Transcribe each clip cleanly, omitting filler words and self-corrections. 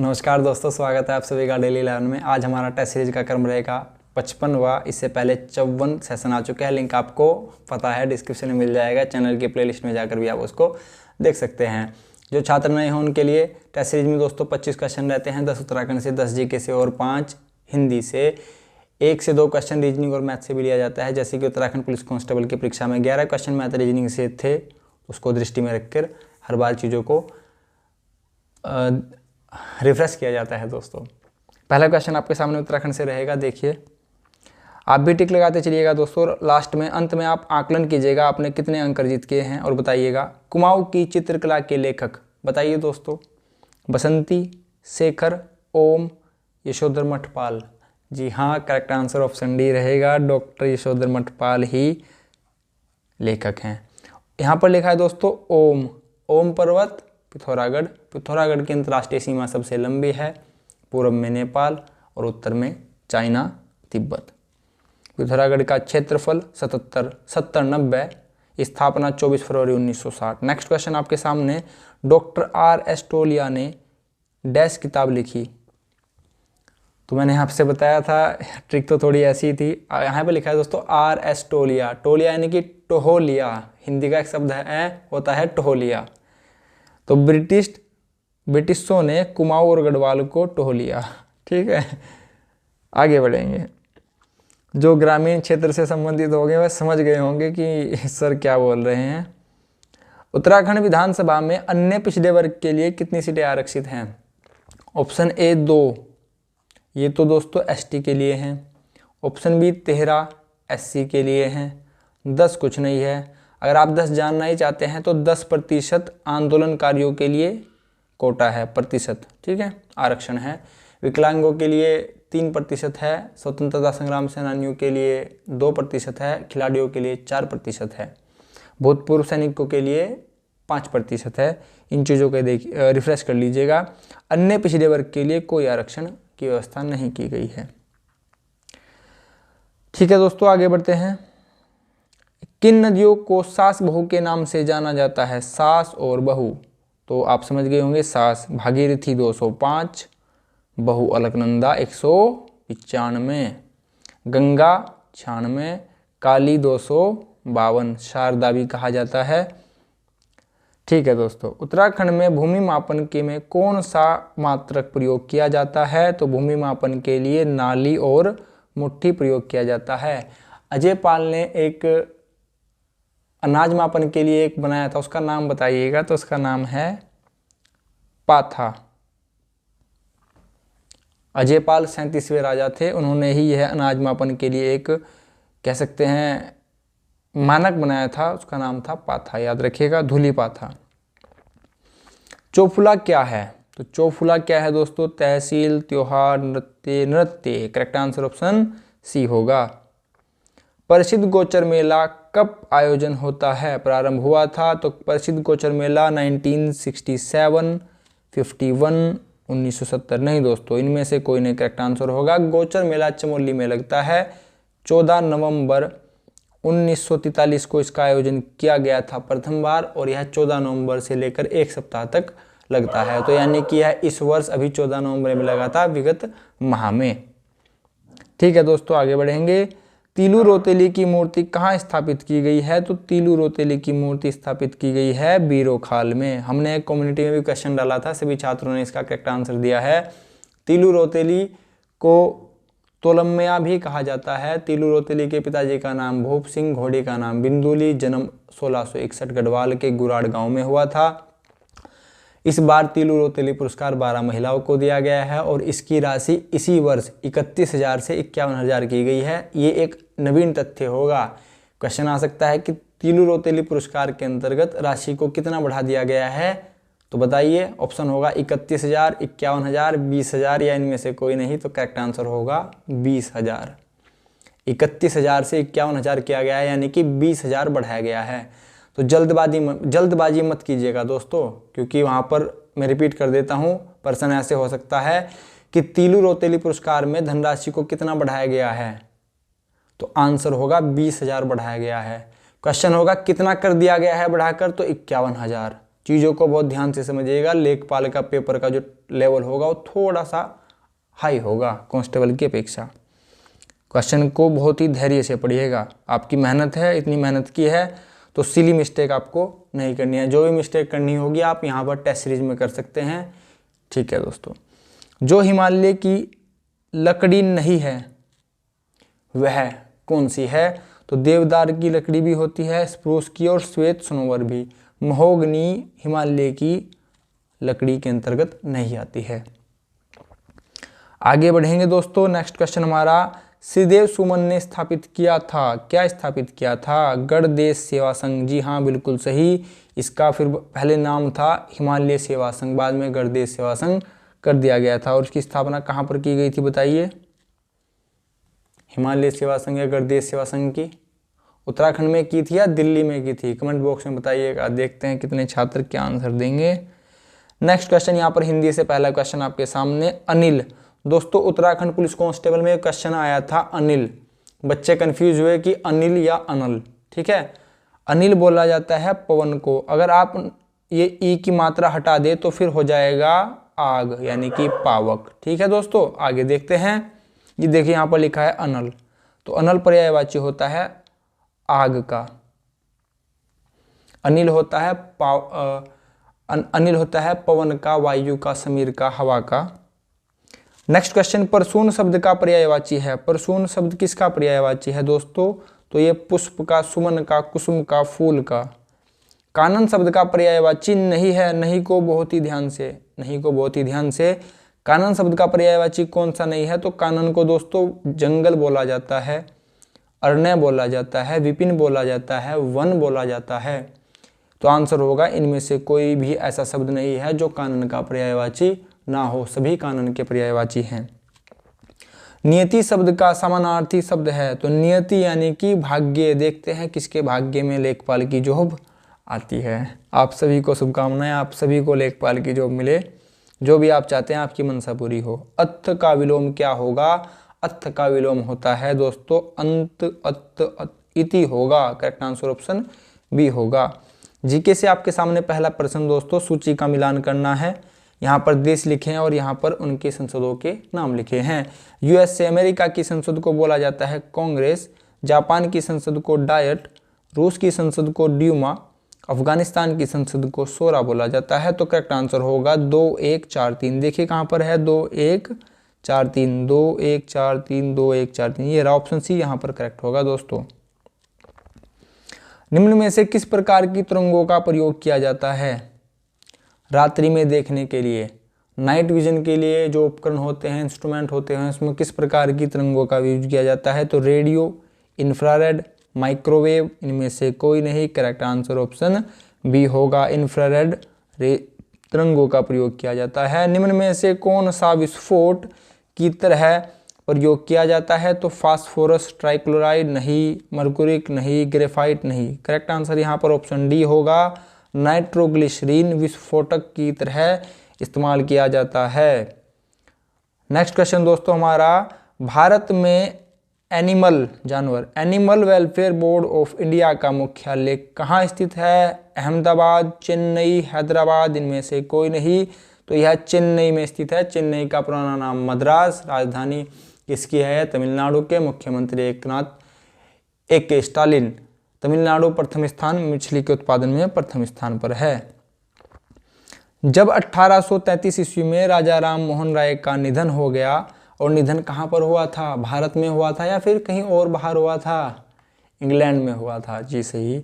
नमस्कार दोस्तों, स्वागत है आप सभी का डेली 11 में। आज हमारा टेस्ट सीरीज का क्रम रहेगा 55वां। इससे पहले 54 सेशन आ चुका है। लिंक आपको पता है डिस्क्रिप्शन में मिल जाएगा। चैनल की प्लेलिस्ट में जाकर भी आप उसको देख सकते हैं। जो छात्र नए हैं उनके लिए टेस्ट सीरीज में दोस्तों 25 क्वेश्चन रहते हैं। 10 उत्तराखंड से, 10 जीके से और 5 हिंदी से। 1 से 2 क्वेश्चन रीजनिंग और मैथ से भी लिया जाता है। जैसे कि उत्तराखंड पुलिस कांस्टेबल की परीक्षा में 11 क्वेश्चन मैथ रीजनिंग से थे, उसको दृष्टि में रखकर हर बार चीज़ों को रिफ्रेश किया जाता है। दोस्तों पहला क्वेश्चन आपके सामने उत्तराखंड से रहेगा। देखिए, आप भी टिक लगाते चलिएगा दोस्तों। लास्ट में अंत में आप आकलन कीजिएगा आपने कितने अंक अर्जित किए हैं और बताइएगा। कुमाऊं की चित्रकला के लेखक बताइए दोस्तों। बसंती, शेखर, ओम, यशोधर मठपाल। जी हाँ, करेक्ट आंसर ऑप्शन डी रहेगा। डॉक्टर यशोधर मठपाल ही लेखक हैं। यहाँ पर लिखा है दोस्तों ओम। ओम पर्वत पिथौरागढ़। पिथौरागढ़ की अंतर्राष्ट्रीय सीमा सबसे लंबी है। पूर्व में नेपाल और उत्तर में चाइना, तिब्बत। पिथौरागढ़ का क्षेत्रफल 70-90। स्थापना 24 फरवरी 1960। नेक्स्ट क्वेश्चन आपके सामने। Doctor R.S. टोलिया ने डैश किताब लिखी। तो मैंने आपसे बताया था, ट्रिक तो थोड़ी ऐसी ही थी। यहाँ पे लिखा है दोस्तों R.S. टोलिया। टोलिया यानी कि टोहोलिया। हिंदी का एक शब्द है, होता है टोहोलिया। तो ब्रिटिशों ने कुमाऊं और गढ़वाल को टोह लिया। ठीक है, आगे बढ़ेंगे। जो ग्रामीण क्षेत्र से संबंधित होंगे वह समझ गए होंगे कि सर क्या बोल रहे हैं। उत्तराखंड विधानसभा में अन्य पिछड़े वर्ग के लिए कितनी सीटें आरक्षित हैं? ऑप्शन ए 2, ये तो दोस्तों ST के लिए हैं। ऑप्शन बी 13 SC के लिए हैं। 10 कुछ नहीं है। अगर आप 10 जानना ही चाहते हैं तो 10% आंदोलनकारियों के लिए कोटा है, प्रतिशत। ठीक है, आरक्षण है। विकलांगों के लिए 3% है। स्वतंत्रता संग्राम सेनानियों के लिए 2% है। खिलाड़ियों के लिए 4% है। भूतपूर्व सैनिकों के लिए 5% है। इन चीज़ों को रिफ्रेश कर लीजिएगा। अन्य पिछड़े वर्ग के लिए कोई आरक्षण की व्यवस्था नहीं की गई है। ठीक है दोस्तों, आगे बढ़ते हैं। किन नदियों को सास बहू के नाम से जाना जाता है? सास और बहू तो आप समझ गए होंगे। सास भागीरथी 205, बहू अलकनंदा 195, गंगा 96, काली 252, शारदा भी कहा जाता है। ठीक है दोस्तों, उत्तराखंड में भूमि मापन के में कौन सा मात्रक प्रयोग किया जाता है? तो भूमि मापन के लिए नाली और मुट्ठी प्रयोग किया जाता है। अजय पाल ने एक अनाज मापन के लिए एक बनाया था, उसका नाम बताइएगा। तो उसका नाम है पाथा। अजय पाल 37वें राजा थे। उन्होंने ही यह अनाज मापन के लिए एक, कह सकते हैं, मानक बनाया था। उसका नाम था पाथा, याद रखिएगा, धूली पाथा। चौफुला क्या है? तो चौफुला क्या है दोस्तों? तहसील, त्योहार, नृत्य। करेक्ट आंसर ऑप्शन सी होगा। प्रसिद्ध गोचर मेला कब आयोजन होता है? प्रारंभ हुआ था तो प्रसिद्ध गोचर मेला 1967, 51, 1970। नहीं दोस्तों, इनमें से कोई नहीं करेक्ट आंसर होगा। गोचर मेला चमोली में लगता है। 14 नवंबर 1943 को इसका आयोजन किया गया था प्रथम बार, और यह 14 नवंबर से लेकर 1 सप्ताह तक लगता है। तो यानी कि यह इस वर्ष अभी 14 नवंबर में लगा था, विगत माह में। ठीक है दोस्तों, आगे बढ़ेंगे। तीलू रोतेली की मूर्ति कहाँ स्थापित की गई है? तो तीलू रोतेली की मूर्ति स्थापित की गई है बीरोखाल में। हमने एक कम्युनिटी में भी क्वेश्चन डाला था, सभी छात्रों ने इसका करेक्ट आंसर दिया है। तीलू रोतेली को तोलम्मया भी कहा जाता है। तीलू रोतेली के पिताजी का नाम भूप सिंह, घोड़ी का नाम बिंदुली। जन्म 1661 गढ़वाल के गुराड़ गांव में हुआ था। इस बार तीलू रोतेली पुरस्कार 12 महिलाओं को दिया गया है और इसकी राशि इसी वर्ष 31,000 से 51,000 की गई है। ये एक नवीन तथ्य होगा। क्वेश्चन आ सकता है कि तीलू रोतेली पुरस्कार के अंतर्गत राशि को कितना बढ़ा दिया गया है? तो बताइए। ऑप्शन होगा 31,000, 51,000, 20,000 या इनमें से कोई नहीं। तो करेक्ट आंसर होगा 20,000। 31,000 से 51,000 किया गया है, यानी कि 20,000 बढ़ाया गया है। तो जल्दबाजी मत कीजिएगा दोस्तों, क्योंकि वहाँ पर मैं रिपीट कर देता हूँ, प्रश्न ऐसे हो सकता है कि तीलू रोतेली पुरस्कार में धनराशि को कितना बढ़ाया गया है? तो आंसर होगा 20,000 बढ़ाया गया है। क्वेश्चन होगा कितना कर दिया गया है बढ़ाकर? तो 51,000। चीज़ों को बहुत ध्यान से समझिएगा। लेखपाल का पेपर का जो लेवल होगा वो थोड़ा सा हाई होगा कांस्टेबल की अपेक्षा। क्वेश्चन को बहुत ही धैर्य से पढ़िएगा। आपकी मेहनत है, इतनी मेहनत की है तो सिली मिस्टेक आपको नहीं करनी है। जो भी मिस्टेक करनी होगी आप यहाँ पर टेस्ट सीरीज में कर सकते हैं। ठीक है दोस्तों, जो हिमालय की लकड़ी नहीं है वह कौन सी है? तो देवदार की लकड़ी भी होती है, स्प्रूस की, और श्वेत सनोवर भी। महोगनी हिमालय की लकड़ी के अंतर्गत नहीं आती है। आगे बढ़ेंगे दोस्तों। नेक्स्ट क्वेश्चन हमारा, श्रीदेव सुमन ने स्थापित किया था, क्या स्थापित किया था? गणदेश सेवा संघ। जी हाँ, बिल्कुल सही। इसका फिर पहले नाम था हिमालय सेवा संघ, बाद में गणदेश सेवा संघ कर दिया गया था। और उसकी स्थापना कहाँ पर की गई थी बताइए? हिमालय सेवा संघ या गणदेश सेवा संघ की उत्तराखंड में की थी या दिल्ली में की थी? कमेंट बॉक्स में बताइएगा। देखते हैं कितने छात्र क्या आंसर देंगे। नेक्स्ट क्वेश्चन यहाँ पर हिंदी से पहला क्वेश्चन आपके सामने। अनिल। दोस्तों उत्तराखंड पुलिस कांस्टेबल में क्वेश्चन आया था अनिल। बच्चे कंफ्यूज हुए कि अनिल या अनल। ठीक है, अनिल बोला जाता है पवन को। अगर आप ये ई की मात्रा हटा दे तो फिर हो जाएगा आग, यानी कि पावक। ठीक है दोस्तों, आगे देखते हैं। ये देखिए यहाँ पर लिखा है अनल, तो अनल पर्यायवाची होता है आग का। अनिल होता है अनिल होता है पवन का, वायु का, समीर का, हवा का। नेक्स्ट क्वेश्चन, परसून शब्द का पर्यायवाची है। परसून शब्द किसका पर्यायवाची है दोस्तों? तो ये पुष्प का, सुमन का, कुसुम का, फूल का। कानन शब्द का पर्यायवाची नहीं है। नहीं को बहुत ही ध्यान से, नहीं को बहुत ही ध्यान से। कानन शब्द का पर्यायवाची कौन सा नहीं है? तो कानन को दोस्तों जंगल बोला जाता है, अरण्य बोला जाता है, विपिन बोला जाता है, वन बोला जाता है। तो आंसर होगा इनमें से कोई भी ऐसा शब्द नहीं है जो कानन का पर्यायवाची ना हो, सभी कानन के पर्यायवाची हैं। नियति शब्द का समानार्थी शब्द है। तो नियति यानी कि भाग्य। देखते हैं किसके भाग्य में लेखपाल की जॉब आती है। आप सभी को शुभकामनाएं, आप सभी को लेखपाल की जॉब मिले, जो भी आप चाहते हैं आपकी मनसा पूरी हो। अत्थ का विलोम क्या होगा? अत्थ का विलोम होता है दोस्तों अंत, अत्त, इति होगा। करेक्ट आंसर ऑप्शन बी होगा। जीके से आपके सामने पहला प्रश्न दोस्तों, सूची का मिलान करना है। यहाँ पर देश लिखे हैं और यहाँ पर उनके संसदों के नाम लिखे हैं। यूएसए अमेरिका की संसद को बोला जाता है कांग्रेस, जापान की संसद को डायट, रूस की संसद को ड्यूमा, अफगानिस्तान की संसद को शोरा बोला जाता है। तो करेक्ट आंसर होगा 2 1 4 3। देखिए कहाँ पर है 2 1 4 3, 2 1 4 3, 2 1 4 3। ये रहा ऑप्शन सी यहाँ पर करेक्ट होगा दोस्तों। निम्न में से किस प्रकार की तरंगों का प्रयोग किया जाता है रात्रि में देखने के लिए? नाइट विजन के लिए जो उपकरण होते हैं, इंस्ट्रूमेंट होते हैं, उसमें किस प्रकार की तरंगों का यूज किया जाता है? तो रेडियो, इंफ्रारेड, माइक्रोवेव, इनमें से कोई नहीं। करेक्ट आंसर ऑप्शन बी होगा, इंफ्रारेड तरंगों का प्रयोग किया जाता है। निम्न में से कौन सा विस्फोट की तरह प्रयोग किया जाता है? तो फास्फोरस ट्राइक्लोराइड नहीं, मर्कुरिक नहीं, ग्रेफाइट नहीं। करेक्ट आंसर यहाँ पर ऑप्शन डी होगा, नाइट्रोग्लिसरीन विस्फोटक की तरह इस्तेमाल किया जाता है। नेक्स्ट क्वेश्चन दोस्तों हमारा, भारत में animal welfare board of India का मुख्यालय कहाँ स्थित है? अहमदाबाद, चेन्नई, हैदराबाद, इनमें से कोई नहीं। तो यह चेन्नई में स्थित है। चेन्नई का पुराना नाम मद्रास। राजधानी किसकी है? तमिलनाडु के। मुख्यमंत्री एक के स्टालिन। तमिलनाडु प्रथम स्थान, मछली के उत्पादन में प्रथम स्थान पर है। जब 1833 ईस्वी में राजा राम मोहन राय का निधन हो गया, और निधन कहाँ पर हुआ था? भारत में हुआ था या फिर कहीं और बाहर हुआ था? इंग्लैंड में हुआ था। जी सही।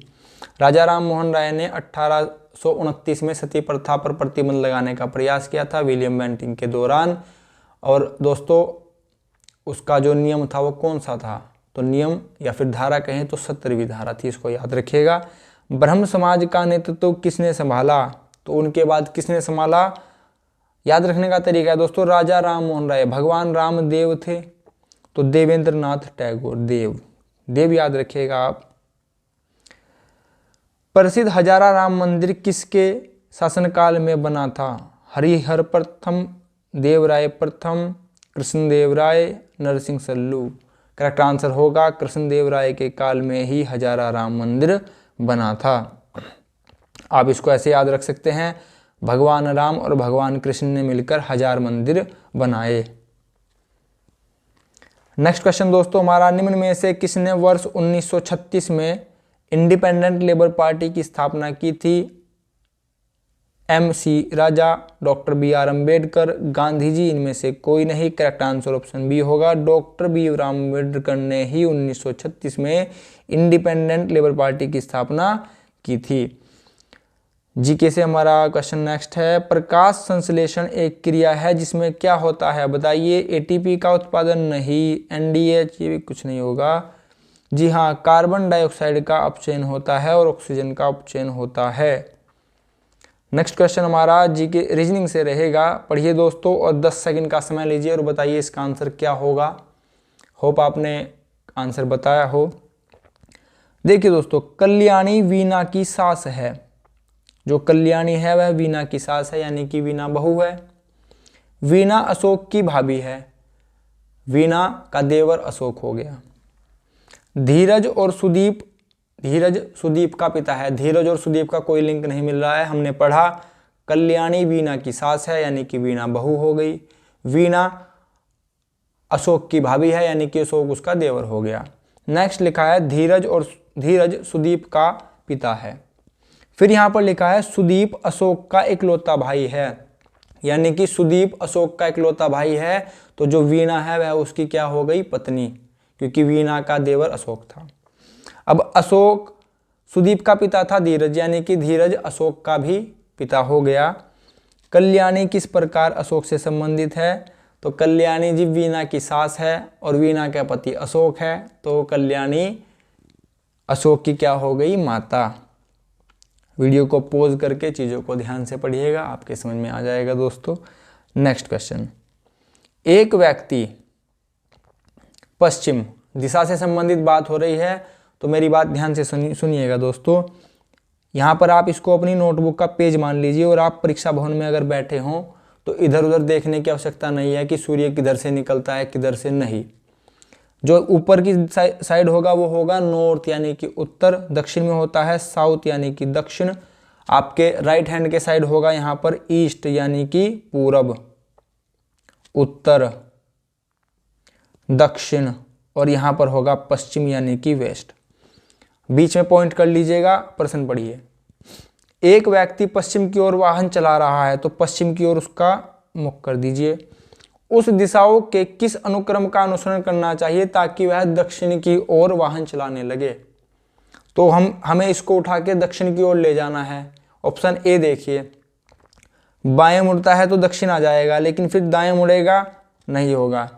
राजा राम मोहन राय ने 1829 में सती प्रथा पर प्रतिबंध लगाने का प्रयास किया था विलियम बेंटिंक के दौरान। और दोस्तों उसका जो नियम था वो कौन सा था? तो नियम या फिर धारा कहें तो 70वीं धारा थी, इसको याद रखिएगा। ब्रह्म समाज का नेतृत्व किसने संभाला? तो उनके बाद किसने संभाला? याद रखने का तरीका है दोस्तों, राजा राम मोहन राय। भगवान रामदेव थे तो देवेंद्र नाथ टैगोर। देव याद रखिएगा आप। प्रसिद्ध हजारा राम मंदिर किसके शासनकाल में बना था? हरिहर प्रथम, देवराय प्रथम, कृष्णदेव राय, नरसिंह सल्लू। करेक्ट आंसर होगा कृष्णदेव राय के काल में ही हजारा राम मंदिर बना था। आप इसको ऐसे याद रख सकते हैं, भगवान राम और भगवान कृष्ण ने मिलकर 1000 मंदिर बनाए। नेक्स्ट क्वेश्चन दोस्तों हमारा, निम्न में से किसने वर्ष 1936 में इंडिपेंडेंट लेबर पार्टी की स्थापना की थी? MC राजा, डॉक्टर BR अम्बेडकर, गांधी जी, इनमें से कोई नहीं। करेक्ट आंसर ऑप्शन बी होगा, डॉक्टर BR अम्बेडकर ने ही 1936 में इंडिपेंडेंट लेबर पार्टी की स्थापना की थी। जीके से हमारा क्वेश्चन नेक्स्ट है, प्रकाश संश्लेषण एक क्रिया है जिसमें क्या होता है, बताइए। ATP का उत्पादन नहीं, NDH, ये भी कुछ नहीं होगा। जी हाँ, कार्बन डाइऑक्साइड का अपचयन होता है और ऑक्सीजन का अपचयन होता है। नेक्स्ट क्वेश्चन हमारा जीके रीजनिंग से रहेगा, पढ़िए दोस्तों और 10 सेकंड का समय लीजिए और बताइए इसका आंसर क्या होगा। होप आपने आंसर बताया हो। देखिए दोस्तों, कल्याणी वीणा की सास है। जो कल्याणी है वह वीणा की सास है, यानी कि वीणा बहू है। वीणा अशोक की भाभी है, वीणा का देवर अशोक हो गया। धीरज और सुदीप, धीरज सुदीप का पिता है। धीरज और सुदीप का कोई लिंक नहीं मिल रहा है, हमने पढ़ा कल्याणी वीणा की सास है, यानी कि वीणा बहू हो गई। वीणा अशोक की भाभी है, यानी कि अशोक उसका देवर हो गया। नेक्स्ट लिखा है धीरज सुदीप का पिता है। फिर यहाँ पर लिखा है सुदीप अशोक का इकलौता भाई है, यानी कि सुदीप अशोक का इकलौता भाई है। तो जो वीणा है वह उसकी क्या हो गई, पत्नी, क्योंकि वीणा का देवर अशोक था। अब अशोक सुदीप का पिता था धीरज, यानी कि धीरज अशोक का भी पिता हो गया। कल्याणी किस प्रकार अशोक से संबंधित है, तो कल्याणी जी वीणा की सास है और वीणा का पति अशोक है, तो कल्याणी अशोक की क्या हो गई, माता। वीडियो को पॉज करके चीज़ों को ध्यान से पढ़िएगा, आपके समझ में आ जाएगा दोस्तों। नेक्स्ट क्वेश्चन, एक व्यक्ति पश्चिम दिशा से संबंधित बात हो रही है, तो मेरी बात ध्यान से सुनिएगा दोस्तों। यहाँ पर आप इसको अपनी नोटबुक का पेज मान लीजिए और आप परीक्षा भवन में अगर बैठे हों तो इधर उधर देखने की आवश्यकता नहीं है कि सूर्य किधर से निकलता है किधर से नहीं। जो ऊपर की साइड होगा वो होगा नॉर्थ, यानी कि उत्तर। दक्षिण में होता है साउथ, यानी कि दक्षिण। आपके राइट हैंड के साइड होगा यहाँ पर ईस्ट, यानी कि पूरब। उत्तर, दक्षिण, और यहाँ पर होगा पश्चिम, यानी कि वेस्ट। बीच में पॉइंट कर लीजिएगा। प्रश्न पढ़िए, एक व्यक्ति पश्चिम की ओर वाहन चला रहा है, तो पश्चिम की ओर उसका मुख कर दीजिए। उस दिशाओं के किस अनुक्रम का अनुसरण करना चाहिए ताकि वह दक्षिण की ओर वाहन चलाने लगे, तो हमें इसको उठा के दक्षिण की ओर ले जाना है। ऑप्शन ए देखिए, बाएं मुड़ता है तो दक्षिण आ जाएगा, लेकिन फिर दाएं मुड़ेगा, नहीं होगा।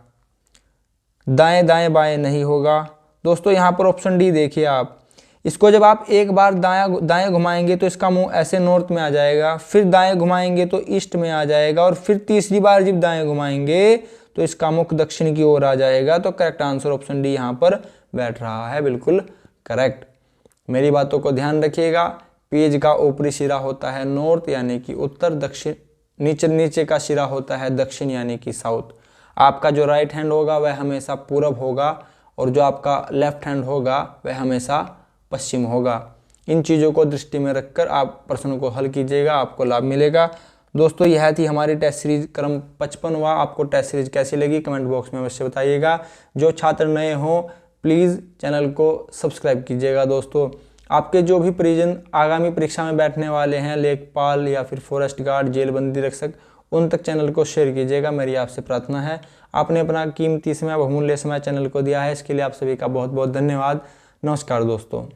दाएं दाएं बाएं नहीं होगा दोस्तों। यहाँ पर ऑप्शन डी देखिए आप, इसको जब आप एक बार दाएं घुमाएंगे तो इसका मुंह ऐसे नॉर्थ में आ जाएगा, फिर दाएं घुमाएंगे तो ईस्ट में आ जाएगा, और फिर तीसरी बार जब दाएं घुमाएंगे तो इसका मुख दक्षिण की ओर आ जाएगा। तो करेक्ट आंसर ऑप्शन डी यहाँ पर बैठ रहा है, बिल्कुल करेक्ट। मेरी बातों को ध्यान रखिएगा। पेज का ऊपरी सिरा होता है नॉर्थ, यानी कि उत्तर। दक्षिण नीचे का सिरा होता है दक्षिण, यानी कि साउथ। आपका जो राइट हैंड होगा वह हमेशा पूरब होगा, और जो आपका लेफ्ट हैंड होगा वह हमेशा पश्चिम होगा। इन चीज़ों को दृष्टि में रखकर आप प्रश्नों को हल कीजिएगा, आपको लाभ मिलेगा। दोस्तों यह थी हमारी टेस्ट सीरीज क्रम 55। आपको टेस्ट सीरीज कैसी लगी कमेंट बॉक्स में अवश्य बताइएगा। जो छात्र नए हों प्लीज़ चैनल को सब्सक्राइब कीजिएगा। दोस्तों आपके जो भी परिजन आगामी परीक्षा में बैठने वाले हैं, लेखपाल या फिर फॉरेस्ट गार्ड, जेलबंदी रक्षक, उन तक चैनल को शेयर कीजिएगा, मेरी आपसे प्रार्थना है। आपने अपना कीमती समय, बहुमूल्य समय चैनल को दिया है, इसके लिए आप सभी का बहुत बहुत धन्यवाद। नमस्कार दोस्तों।